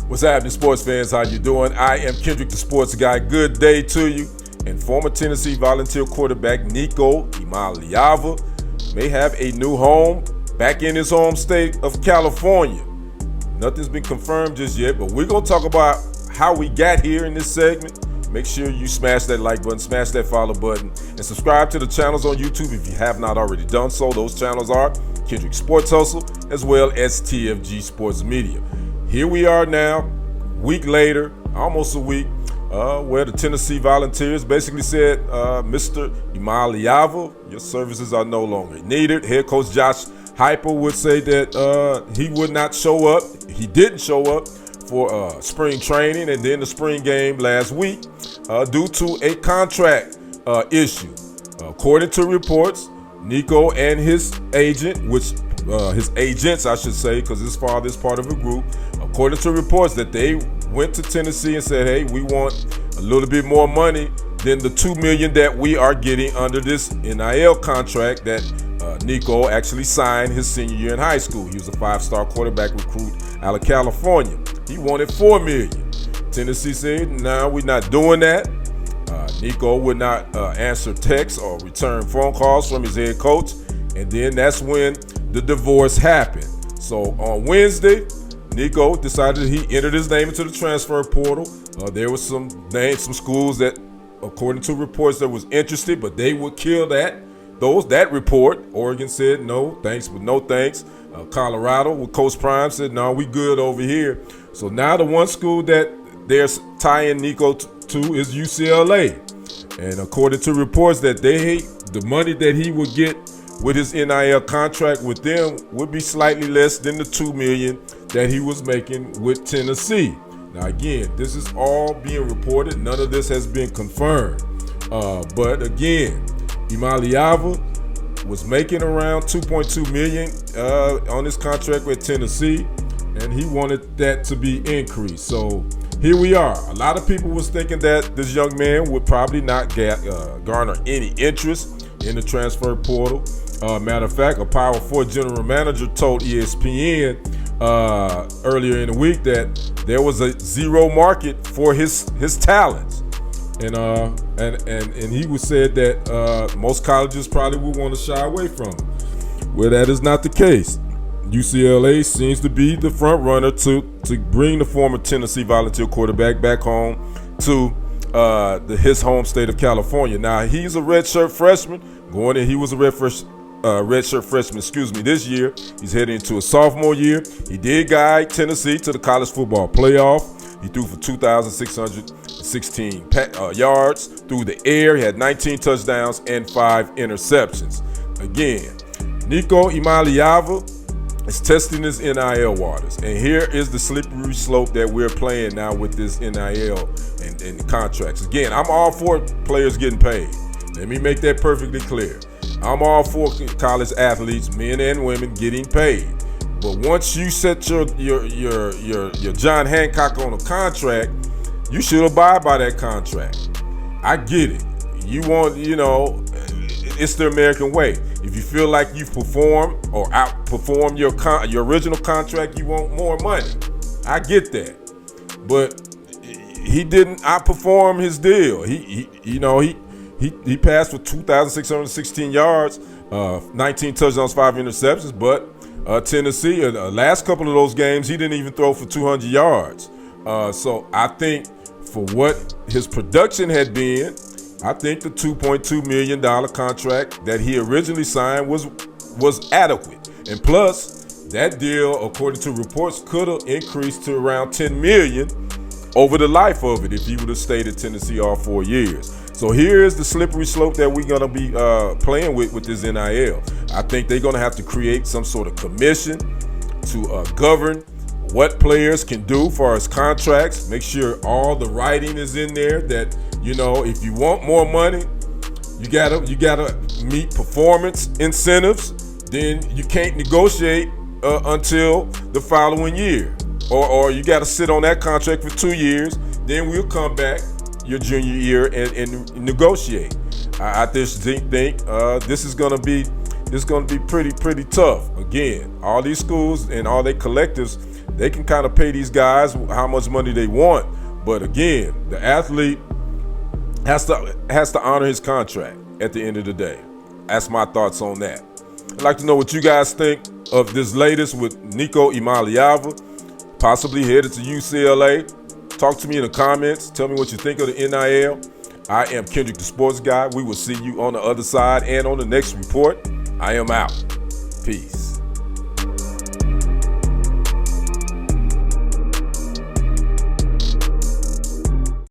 What's happening, sports fans? How you doing? I am Kendrick, the sports guy. Good day to you. And former Tennessee Volunteer quarterback Nico Iamaleava may have a new home back in his home state of California. Nothing's been confirmed just yet, but we're going to talk about how we got here in this segment. Make sure you smash that like button, smash that follow button, and subscribe to the channels on YouTube if you have not already done so. Those channels are Kendrick Sports Hustle as well as TFG Sports Media. Here we are now, week later, almost a week, where the Tennessee Volunteers basically said, Mr. Iamaleava, your services are no longer needed. Head coach Josh Heupel would say that he would not show up. He didn't show up for spring training and then the spring game last week due to a contract issue. According to reports, Nico and his agent, his agents, I should say, because his father is part of a group. According to reports that they went to Tennessee and said, hey, we want a little bit more money than the $2 million that we are getting under this NIL contract that Nico actually signed his senior year in high school. He was a 5-star quarterback recruit out of California. He wanted $4 million. Tennessee said, no, we're not doing that. Nico would not answer texts or return phone calls from his head coach. And then that's when the divorce happened. So on Wednesday, Nico decided he entered his name into the transfer portal. There was some schools that, according to reports, that was interested, but they would kill that report. Oregon said no thanks, but no thanks. Colorado with Coach Prime said no, we good over here. So now the one school that they're tying Nico to is UCLA, and according to reports that the money that he would get with his NIL contract with them would be slightly less than the $2 million that he was making with Tennessee. Now again, this is all being reported. None of this has been confirmed. But again, Iamaleava was making around $2.2 million on his contract with Tennessee, and he wanted that to be increased. So here we are. A lot of people was thinking that this young man would probably not garner any interest in the transfer portal. Matter of fact, a Power 4 general manager told ESPN earlier in the week that there was a zero market for his talents, and he would said that most colleges probably would want to shy away from him. Well, that is not the case. UCLA seems to be the front runner to bring the former Tennessee Volunteer quarterback back home to his home state of California. Now he's a redshirt freshman going in. He was a redshirt freshman, this year. He's heading into a sophomore year. He did guide Tennessee to the college football playoff. He threw for 2,616 yards through the air. He had 19 touchdowns and 5 interceptions. Again, Nico Iamaleava is testing his NIL waters. And here is the slippery slope that we're playing now with this NIL and contracts. Again, I'm all for players getting paid. Let me make that perfectly clear. I'm all for college athletes, men and women, getting paid. But once you set your John Hancock on a contract, you should abide by that contract. I get it. It's the American way. If you feel like you've performed or outperformed your original contract, you want more money. I get that. But he didn't outperform his deal. He passed for 2,616 yards, 19 touchdowns, 5 interceptions. But Tennessee, the last couple of those games, he didn't even throw for 200 yards. So I think for what his production had been, I think the $2.2 million contract that he originally signed was adequate. And plus, that deal, according to reports, could have increased to around $10 million over the life of it if he would have stayed at Tennessee all 4 years. So here's the slippery slope that we're going to be playing with this NIL. I think they're going to have to create some sort of commission to govern what players can do for his contracts. Make sure all the writing is in there that, if you want more money, you gotta meet performance incentives. Then you can't negotiate until the following year, or you got to sit on that contract for 2 years. Then we'll come back your junior year and negotiate. I just think this is gonna be pretty tough. Again, all these schools and all their collectives, they can kind of pay these guys how much money they want. But again, the athlete has to honor his contract at the end of the day. That's my thoughts on that. I'd like to know what you guys think of this latest with Nico Iamaleava, possibly headed to UCLA. Talk to me in the comments. Tell me what you think of the NIL. I am Kendrick the Sports Guy. We will see you on the other side and on the next report. I am out. Peace.